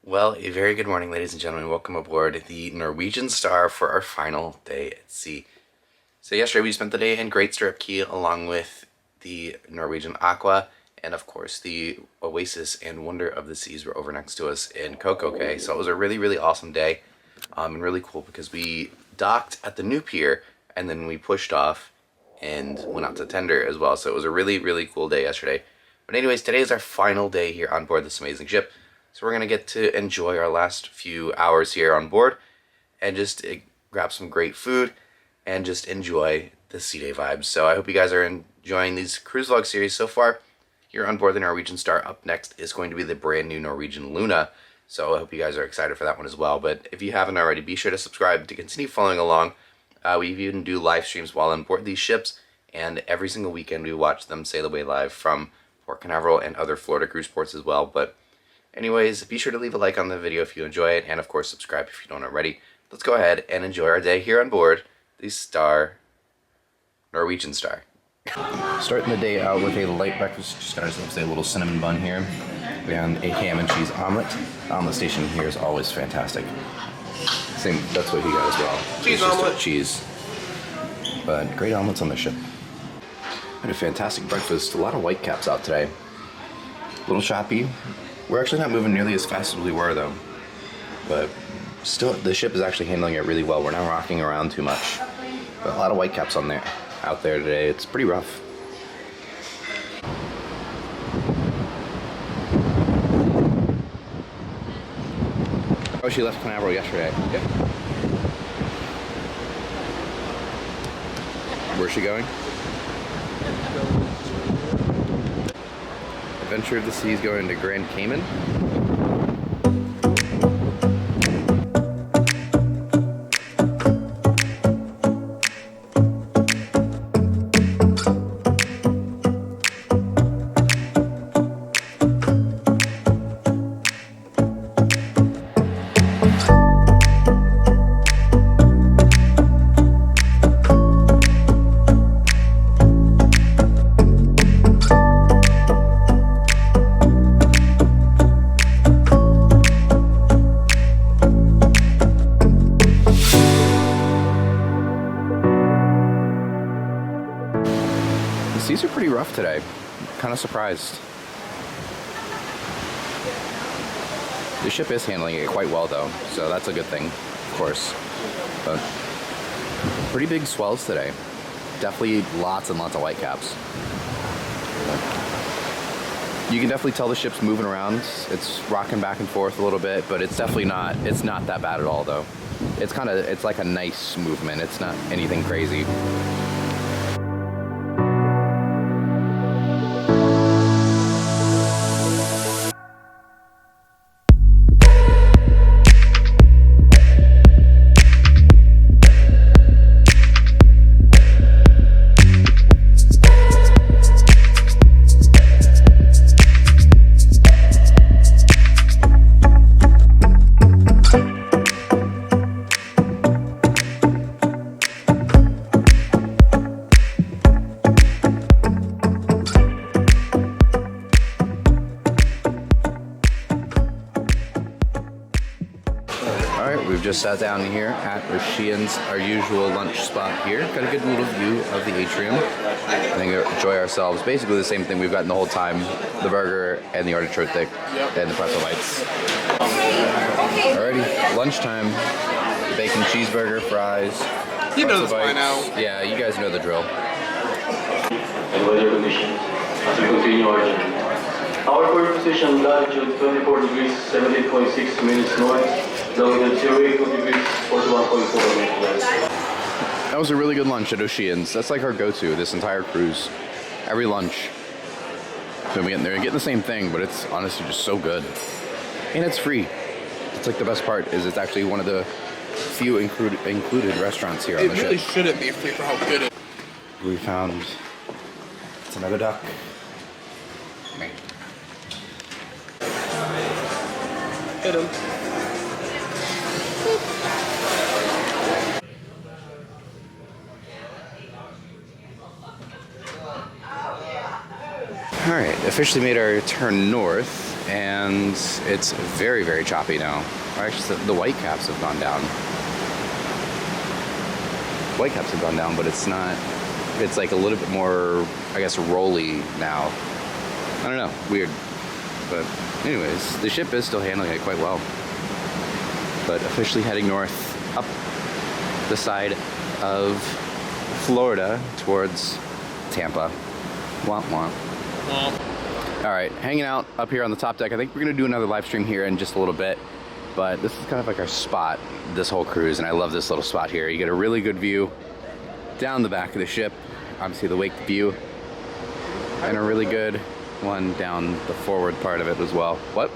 Well, a very good morning, ladies and gentlemen. Welcome aboard the Norwegian Star for our final day at sea. So yesterday we spent the day in Great Stirrup Cay along with the Norwegian Aqua, and of course the Oasis and Wonder of the Seas were over next to us in Cay. So it was a really, really awesome day, and really cool because we docked at the new pier and then we pushed off and went out to tender as well. So it was a really, really cool day yesterday. But anyways, today is our final day here on board this amazing ship. So we're going to get to enjoy our last few hours here on board and just grab some great food and just enjoy the sea day vibes. So I hope you guys are enjoying these cruise vlog series so far here on board the Norwegian Star. Up next is going to be the brand new Norwegian Luna. So I hope you guys are excited for that one as well. But if you haven't already, be sure to subscribe to continue following along. We even do live streams while on board these ships, and every single weekend we watch them sail away live from Port Canaveral and other Florida cruise ports as well. But anyways, be sure to leave a like on the video if you enjoy it, and of course subscribe if you don't already. Let's go ahead and enjoy our day here on board the Norwegian Star. Starting the day out with a light breakfast. Just got ourselves a little cinnamon bun here and a ham and cheese omelet. Omelet station here is always fantastic. Same, that's what he got as well. Cheese omelet. Cheese. But great omelets on the ship. Had a fantastic breakfast. A lot of whitecaps out today. A little choppy. We're actually not moving nearly as fast as we were though. But still, the ship is actually handling it really well. We're not rocking around too much. But a lot of whitecaps out there today. It's pretty rough. Oh, she left Canaveral yesterday. Yeah. Where's she going? Adventure of the Seas going to Grand Cayman. These are pretty rough today. Kind of surprised. The ship is handling it quite well though, so that's a good thing, of course. But pretty big swells today. Definitely lots and lots of whitecaps. You can definitely tell the ship's moving around. It's rocking back and forth a little bit, but it's definitely not that bad at all though. It's like a nice movement. It's not anything crazy. We've just sat down here at Ocean's, our usual lunch spot here. Got a good little view of the atrium. I think we enjoy ourselves. Basically the same thing we've gotten the whole time. The burger and the artichoke thick and the pretzel bites. Alrighty, lunchtime. Bacon cheeseburger, fries. You know this by now. Yeah, you guys know the drill. And weather conditions as we continue our journey. Our current position, latitude 24 degrees, 17.6 minutes north. Longitude 0, 2 degrees, 41.4 minutes west. That was a really good lunch at Ocean's. That's like our go-to this entire cruise. Every lunch. So we get there and get the same thing, but it's honestly just so good. And it's free. It's like the best part is it's actually one of the few included restaurants here on the ship. It really shouldn't be free for how good it is. We found it's another duck. Hit him. Alright, officially made our turn north. and it's very, very choppy now. Actually, the white caps have gone down. White caps have gone down, but it's not. It's like a little bit more, I guess, rolly now. I don't know, weird. But anyways, the ship is still handling it quite well. But officially heading north up the side of Florida towards Tampa. Womp womp. All right, hanging out up here on the top deck. I think we're gonna do another live stream here in just a little bit, but this is kind of like our spot this whole cruise, and I love this little spot here. You get a really good view down the back of the ship, obviously the wake view, and a really good one down the forward part of it as well. What?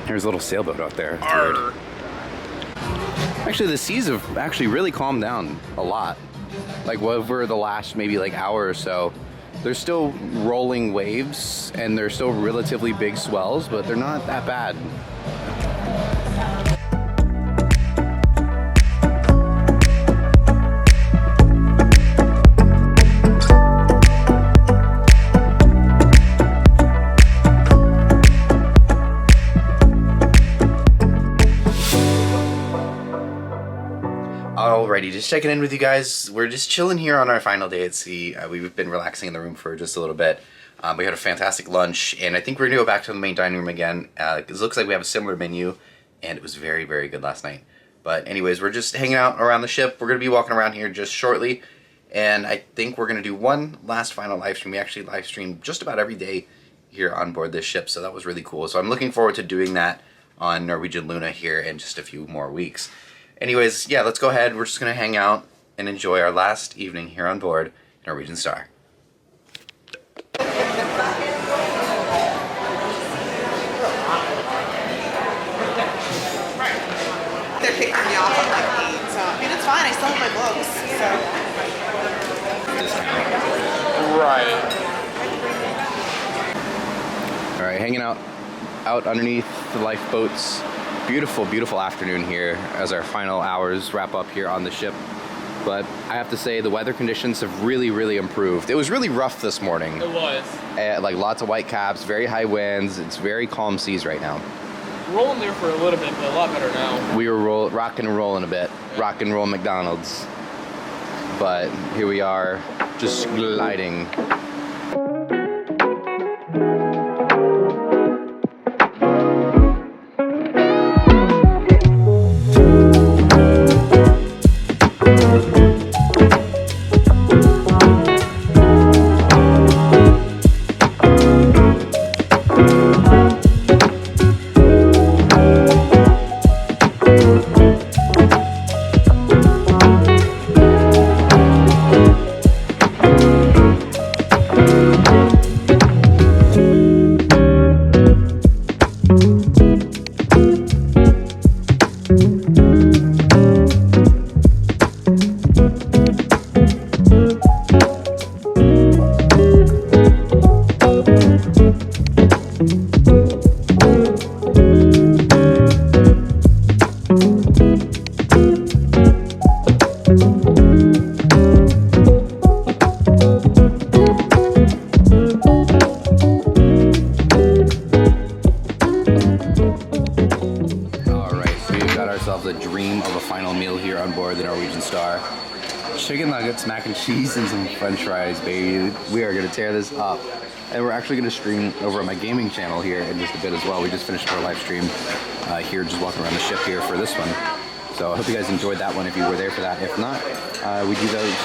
There's a little sailboat out there. It's weird. Actually, the seas have actually really calmed down a lot. Like over the last maybe like hour or so, there's still rolling waves and there's still relatively big swells, but they're not that bad. Alrighty, just checking in with you guys. We're just chilling here on our final day at sea. We've been relaxing in the room for just a little bit. We had a fantastic lunch, and I think we're going to go back to the main dining room again. It looks like we have a similar menu, and it was very, very good last night. But anyways, we're just hanging out around the ship. We're going to be walking around here just shortly, and I think we're going to do one last final live stream. We actually live stream just about every day here on board this ship, so that was really cool. So I'm looking forward to doing that on Norwegian Luna here in just a few more weeks. Anyways, yeah, let's go ahead. We're just going to hang out and enjoy our last evening here on board Norwegian Star. They're kicking me off on like 8, so I mean it's fine. I still have my books. So. Right. All right, hanging out underneath the lifeboats. Beautiful, beautiful afternoon here as our final hours wrap up here on the ship. But I have to say the weather conditions have really, really improved. It was really rough this morning. It was. Like lots of white caps, very high winds. It's very calm seas right now. Rolling there for a little bit, but a lot better now. We were rocking and rolling a bit. Rock and roll McDonald's. But here we are, just gliding. A dream of a final meal here on board the Norwegian Star. Chicken nuggets, mac and cheese, and some french fries, baby. We are going to tear this up. And we're actually going to stream over on my gaming channel here in just a bit as well. We just finished our live stream here, just walking around the ship here for this one. So I hope you guys enjoyed that one if you were there for that. If not, we do those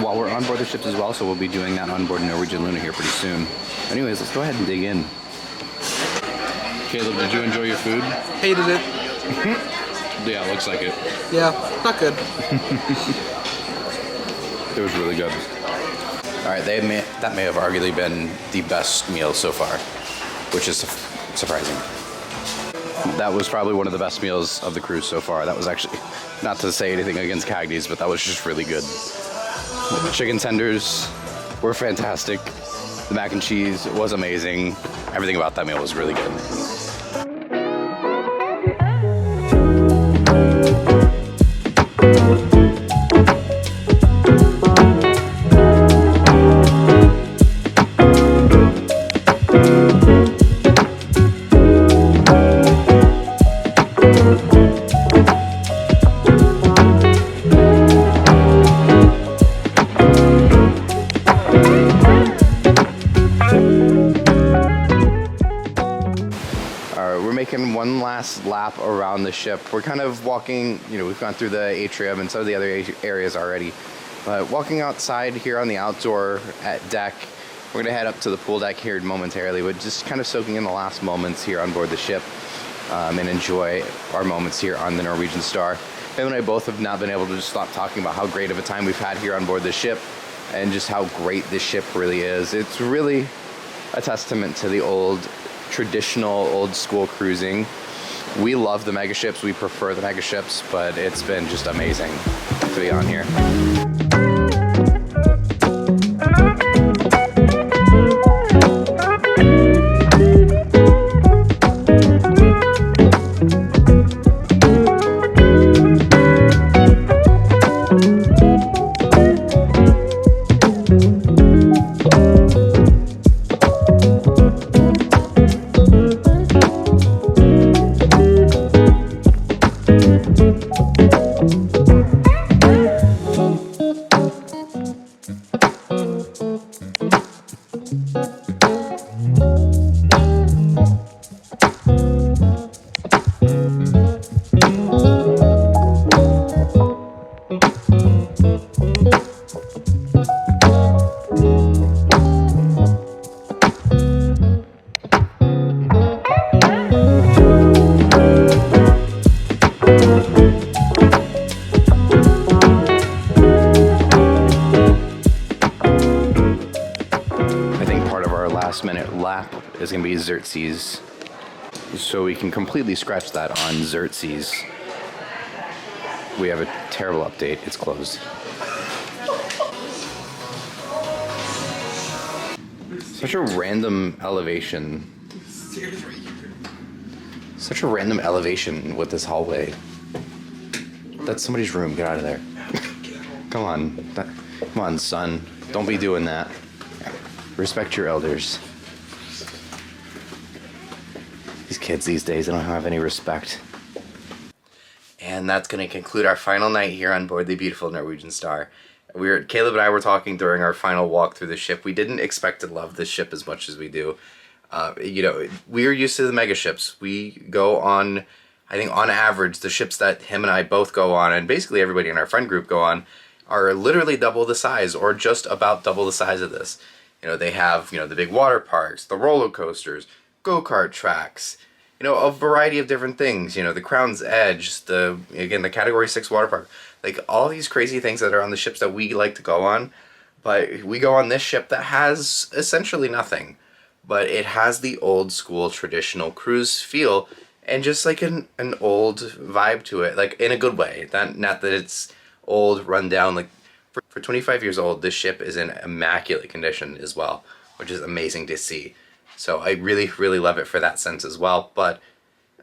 while we're on board the ships as well, so we'll be doing that on board Norwegian Luna here pretty soon. Anyways, let's go ahead and dig in. Caleb, did you enjoy your food? Hated it. Yeah, it looks like it. Yeah, not good. It was really good. All right, that may have arguably been the best meal so far, which is surprising. That was probably one of the best meals of the cruise so far. That was actually, not to say anything against Cagney's, but that was just really good. The chicken tenders were fantastic. The mac and cheese was amazing. Everything about that meal was really good. We're making one last lap around the ship. We're kind of walking, you know, we've gone through the atrium and some of the other areas already. But walking outside here on the outdoor at deck, we're gonna head up to the pool deck here momentarily, but just kind of soaking in the last moments here on board the ship and enjoy our moments here on the Norwegian Star. Him and I both have not been able to just stop talking about how great of a time we've had here on board the ship and just how great this ship really is. It's really a testament to the traditional old school cruising. We love the mega ships, we prefer the mega ships, but it's been just amazing to be on here. Last-minute lap is going to be Xerxes, so we can completely scratch that on Xerxes. We have a terrible update. It's closed. Such a random elevation. Such a random elevation with this hallway. That's somebody's room. Get out of there. Come on. Come on, son. Don't be doing that. Respect your elders. These kids these days, they don't have any respect. And that's going to conclude our final night here on board the beautiful Norwegian Star. Caleb and I were talking during our final walk through the ship. We didn't expect to love this ship as much as we do. You know, we're used to the mega ships. We go on, I think on average, the ships that him and I both go on, and basically everybody in our friend group go on, are literally double the size or just about double the size of this. You know, they have, you know, the big water parks, the roller coasters, go-kart tracks, you know, a variety of different things. You know, the Crown's Edge, the Category 6 water park. Like, all these crazy things that are on the ships that we like to go on. But we go on this ship that has essentially nothing. But it has the old school traditional cruise feel and just like an old vibe to it. Like, in a good way. Not that it's old, run down, like, for 25 years old, this ship is in immaculate condition as well, which is amazing to see. So I really, really love it for that sense as well. But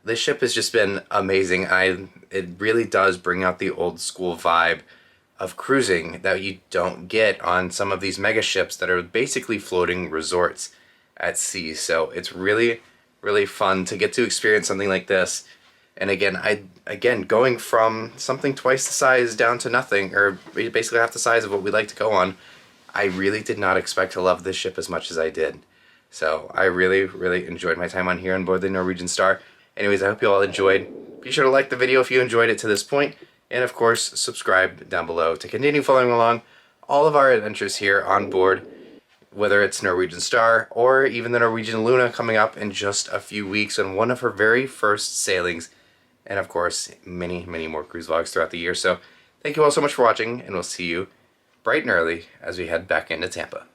this ship has just been amazing. It really does bring out the old school vibe of cruising that you don't get on some of these mega ships that are basically floating resorts at sea. So it's really, really fun to get to experience something like this. And again, going from something twice the size down to nothing, or basically half the size of what we like to go on, I really did not expect to love this ship as much as I did. So I really, really enjoyed my time on here on board the Norwegian Star. Anyways, I hope you all enjoyed. Be sure to like the video if you enjoyed it to this point, and of course, subscribe down below to continue following along all of our adventures here on board, whether it's Norwegian Star or even the Norwegian Luna coming up in just a few weeks on one of her very first sailings. And of course, many, many more cruise vlogs throughout the year. So thank you all so much for watching, and we'll see you bright and early as we head back into Tampa.